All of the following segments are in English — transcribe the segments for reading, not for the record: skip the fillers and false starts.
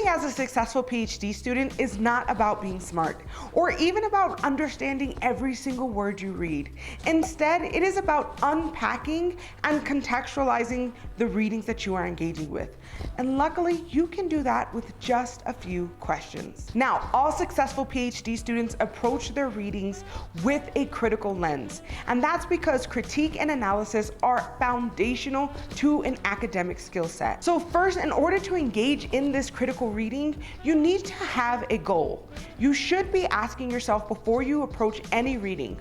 as a successful PhD student is not about being smart or even about understanding every single word you read. Instead, it is about unpacking and contextualizing the readings that you are engaging with. And luckily, you can do that with just a few questions. Now, all successful PhD students approach their readings with a critical lens, and that's because critique and analysis are foundational to an academic skill set. So first, in order to engage in this critical reading, you need to have a goal. You should be asking yourself before you approach any reading,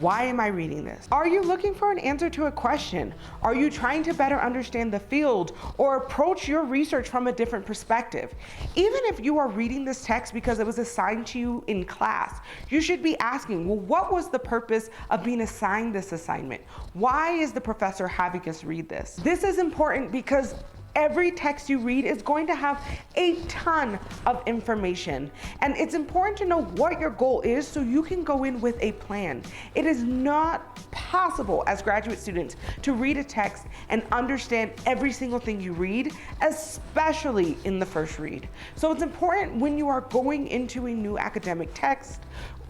why am I reading this? Are you looking for an answer to a question? Are you trying to better understand the field or approach your research from a different perspective? Even if you are reading this text because it was assigned to you in class, you should be asking, well, what was the purpose of being assigned this assignment? Why is the professor having us read this? This is important because every text you read is going to have a ton of information, and it's important to know what your goal is so you can go in with a plan. It is not possible as graduate students to read a text and understand every single thing you read, especially in the first read. So it's important when you are going into a new academic text,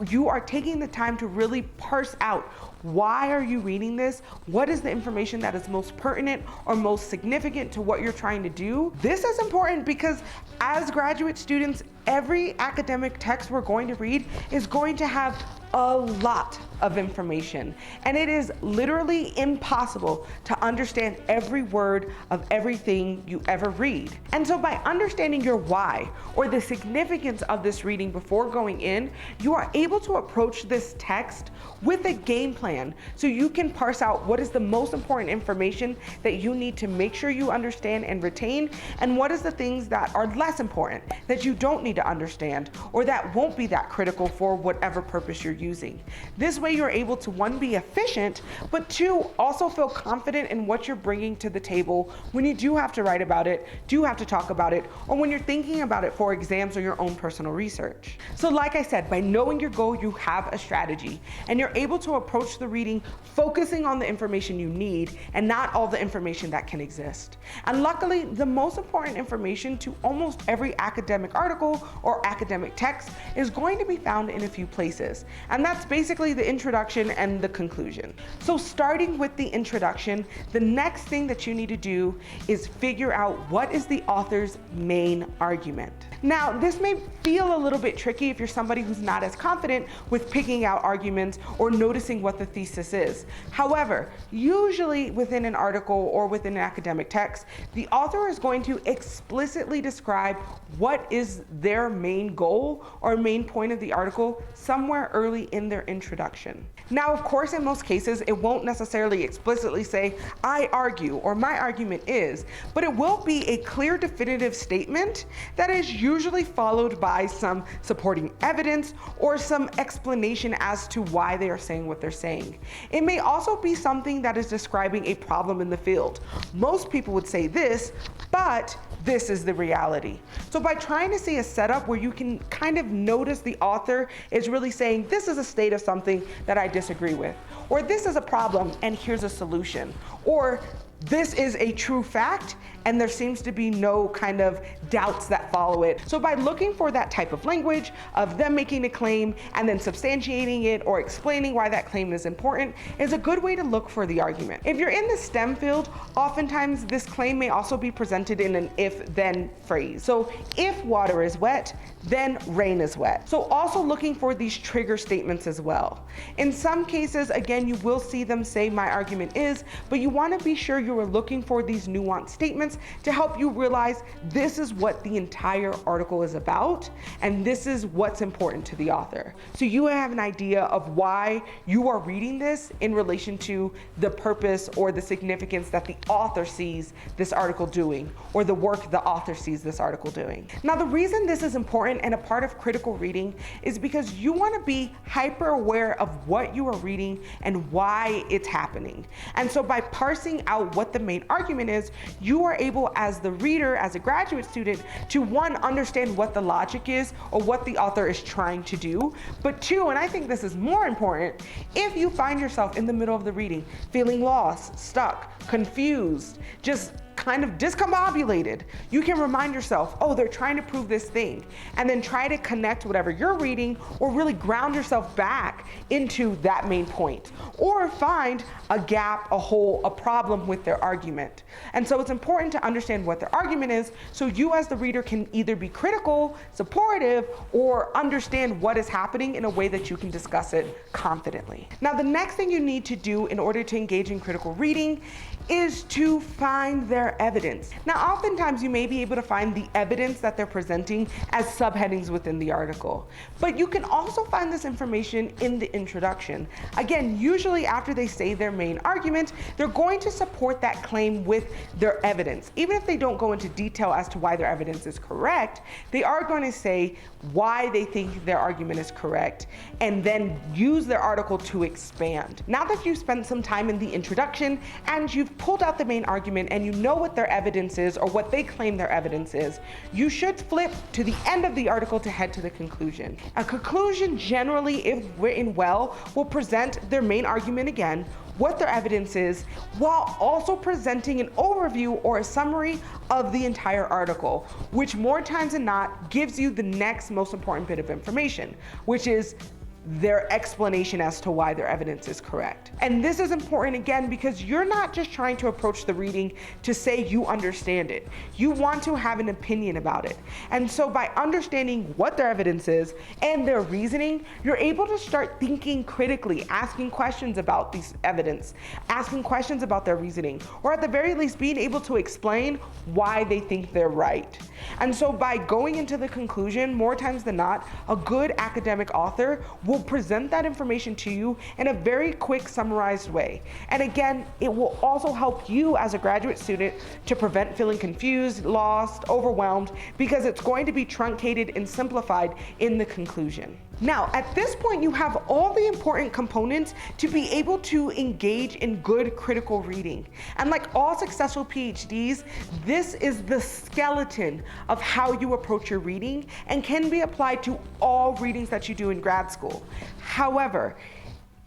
you are taking the time to really parse out, why are you reading this? What is the information that is most pertinent or most significant to what you're trying to do? This is important because as graduate students, every academic text we're going to read is going to have a lot of information, and it is literally impossible to understand every word of everything you ever read. And so by understanding your why or the significance of this reading before going in, you are able to approach this text with a game plan so you can parse out what is the most important information that you need to make sure you understand and retain, and what is the things that are less important that you don't need to understand or that won't be that critical for whatever purpose you're using. This way you're able to, one, be efficient, but two, also feel confident in what you're bringing to the table when you do have to write about it, do have to talk about it, or when you're thinking about it for exams or your own personal research. So like I said, by knowing your goal, you have a strategy, and you're able to approach the reading focusing on the information you need and not all the information that can exist. And luckily, the most important information to almost every academic article or academic text is going to be found in a few places. And that's basically the introduction and the conclusion. So starting with the introduction, the next thing that you need to do is figure out what is the author's main argument. Now, this may feel a little bit tricky if you're somebody who's not as confident with picking out arguments or noticing what the thesis is. However, usually within an article or within an academic text, the author is going to explicitly describe what is their main goal or main point of the article somewhere early in their introduction. Now, of course, in most cases, it won't necessarily explicitly say, I argue, or my argument is, but it will be a clear, definitive statement that is usually followed by some supporting evidence or some explanation as to why they are saying what they're saying. It may also be something that is describing a problem in the field. Most people would say this, but this is the reality. So by trying to see a setup where you can kind of notice the author is really saying, this is a state of something that I disagree with, or this is a problem and here's a solution, or this is a true fact and there seems to be no kind of doubts that follow it. So by looking for that type of language of them making a claim and then substantiating it or explaining why that claim is important is a good way to look for the argument. If you're in the STEM field, oftentimes this claim may also be presented in an if-then phrase. So if water is wet, then rain is wet. So also looking for these trigger statements as well. In some cases, again, you will see them say my argument is, but you want to be sure you are looking for these nuanced statements to help you realize this is what the entire article is about and this is what's important to the author. So you have an idea of why you are reading this in relation to the purpose or the significance that the author sees this article doing, or the work the author sees this article doing. Now, the reason this is important and a part of critical reading is because you want to be hyper aware of what you are reading and why it's happening. And so by parsing out what the main argument is, you are able as the reader, as a graduate student, to one, understand what the logic is or what the author is trying to do, but two, and I think this is more important, if you find yourself in the middle of the reading feeling lost, stuck, confused, just kind of discombobulated, you can remind yourself, oh, they're trying to prove this thing, and then try to connect whatever you're reading or really ground yourself back into that main point, or find a gap, a hole, a problem with their argument. And so it's important to understand what their argument is so you as the reader can either be critical, supportive, or understand what is happening in a way that you can discuss it confidently. Now, the next thing you need to do in order to engage in critical reading is to find their evidence. Now, oftentimes you may be able to find the evidence that they're presenting as subheadings within the article, but you can also find this information in the introduction. Again, usually after they say their main argument, they're going to support that claim with their evidence. Even if they don't go into detail as to why their evidence is correct, they are going to say why they think their argument is correct and then use their article to expand. Now that you've spent some time in the introduction and you've pulled out the main argument and you know what their evidence is or what they claim their evidence is, you should flip to the end of the article to head to the conclusion. A conclusion generally, if written well, will present their main argument again, what their evidence is, while also presenting an overview or a summary of the entire article, which more times than not gives you the next most important bit of information, which is their explanation as to why their evidence is correct. And this is important again because you're not just trying to approach the reading to say you understand it. You want to have an opinion about it. And so by understanding what their evidence is and their reasoning, you're able to start thinking critically, asking questions about these evidence, asking questions about their reasoning, or at the very least being able to explain why they think they're right. And so by going into the conclusion, more times than not, a good academic author will present that information to you in a very quick, summarized way. And again, it will also help you as a graduate student to prevent feeling confused, lost, overwhelmed, because it's going to be truncated and simplified in the conclusion. Now, at this point, you have all the important components to be able to engage in good critical reading. And like all successful PhDs, this is the skeleton of how you approach your reading and can be applied to all readings that you do in grad school. However,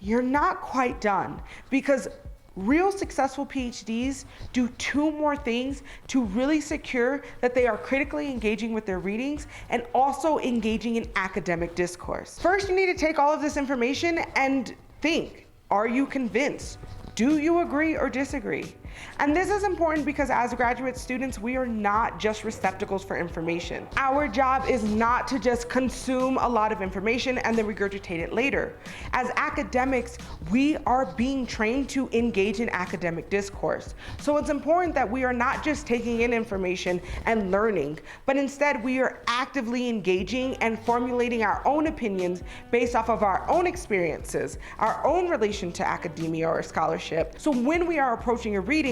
you're not quite done because real successful PhDs do two more things to really secure that they are critically engaging with their readings and also engaging in academic discourse. First, you need to take all of this information and think, are you convinced? Do you agree or disagree? And this is important because as graduate students, we are not just receptacles for information. Our job is not to just consume a lot of information and then regurgitate it later. As academics, we are being trained to engage in academic discourse. So it's important that we are not just taking in information and learning, but instead we are actively engaging and formulating our own opinions based off of our own experiences, our own relation to academia or scholarship. So when we are approaching a reading,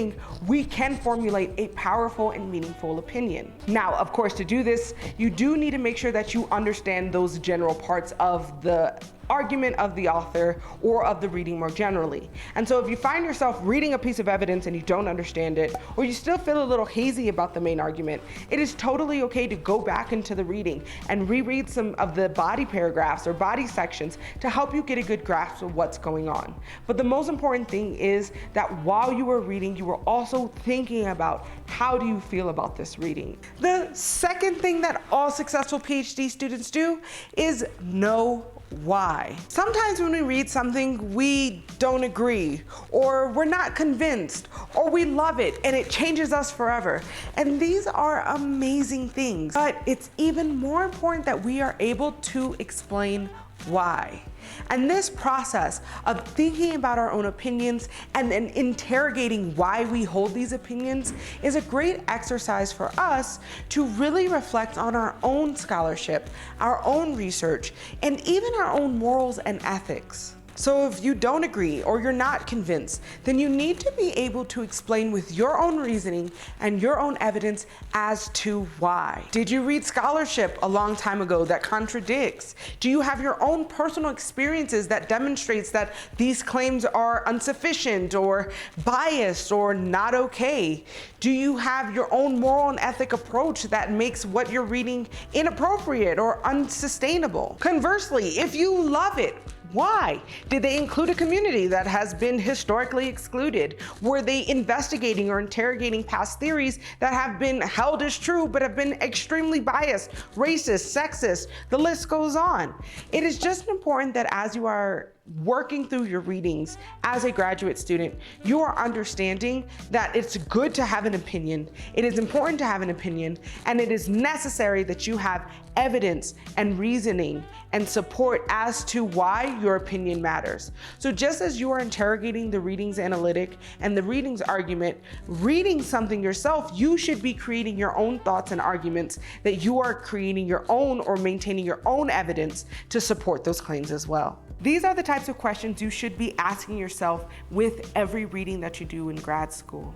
we can formulate a powerful and meaningful opinion. Now, of course, to do this, you do need to make sure that you understand those general parts of the argument of the author or of the reading more generally. And so if you find yourself reading a piece of evidence and you don't understand it, or you still feel a little hazy about the main argument, it is totally okay to go back into the reading and reread some of the body paragraphs or body sections to help you get a good grasp of what's going on. But the most important thing is that while you were reading, you were also thinking about how do you feel about this reading. The second thing that all successful PhD students do is know why. Sometimes when we read something, we don't agree, or we're not convinced, or we love it and it changes us forever. And these are amazing things, but it's even more important that we are able to explain why. And this process of thinking about our own opinions and then interrogating why we hold these opinions is a great exercise for us to really reflect on our own scholarship, our own research, and even our own morals and ethics. So if you don't agree or you're not convinced, then you need to be able to explain with your own reasoning and your own evidence as to why. Did you read scholarship a long time ago that contradicts? Do you have your own personal experiences that demonstrates that these claims are insufficient or biased or not okay? Do you have your own moral and ethic approach that makes what you're reading inappropriate or unsustainable? Conversely, if you love it, Why? Did they include a community that has been historically excluded? Were they investigating or interrogating past theories that have been held as true but have been extremely biased, racist, sexist? The list goes on. It is just important that as you are working through your readings as a graduate student, you are understanding that it's good to have an opinion, it is important to have an opinion, and it is necessary that you have evidence and reasoning and support as to why your opinion matters. So just as you are interrogating the readings analytic and the readings argument, reading something yourself, you should be creating your own thoughts and arguments, that you are creating your own or maintaining your own evidence to support those claims as well. These are the types of questions you should be asking yourself with every reading that you do in grad school.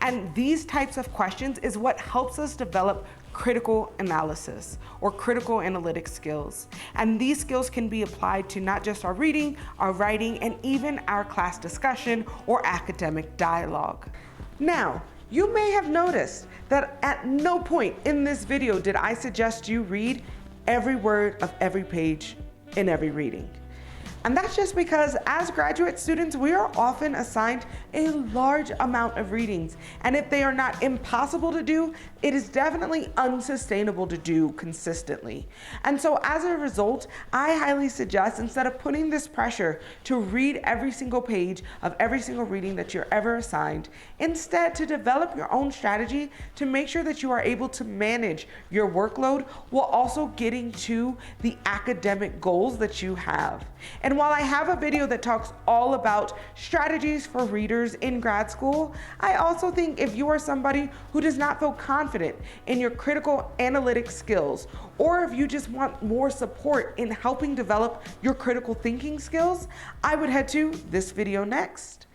And these types of questions is what helps us develop critical analysis or critical analytic skills. And these skills can be applied to not just our reading, our writing, and even our class discussion or academic dialogue. Now, you may have noticed that at no point in this video did I suggest you read every word of every page in every reading. And that's just because as graduate students, we are often assigned a large amount of readings. And if they are not impossible to do, it is definitely unsustainable to do consistently. And so as a result, I highly suggest, instead of putting this pressure to read every single page of every single reading that you're ever assigned, instead to develop your own strategy to make sure that you are able to manage your workload while also getting to the academic goals that you have. And while I have a video that talks all about strategies for readers in grad school, I also think if you are somebody who does not feel confident in your critical analytic skills, or if you just want more support in helping develop your critical thinking skills, I would head to this video next.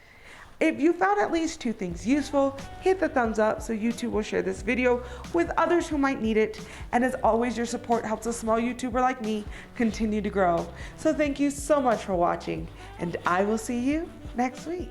If you found at least 2 things useful, hit the thumbs up so YouTube will share this video with others who might need it. And as always, your support helps a small YouTuber like me continue to grow. So thank you so much for watching, and I will see you next week.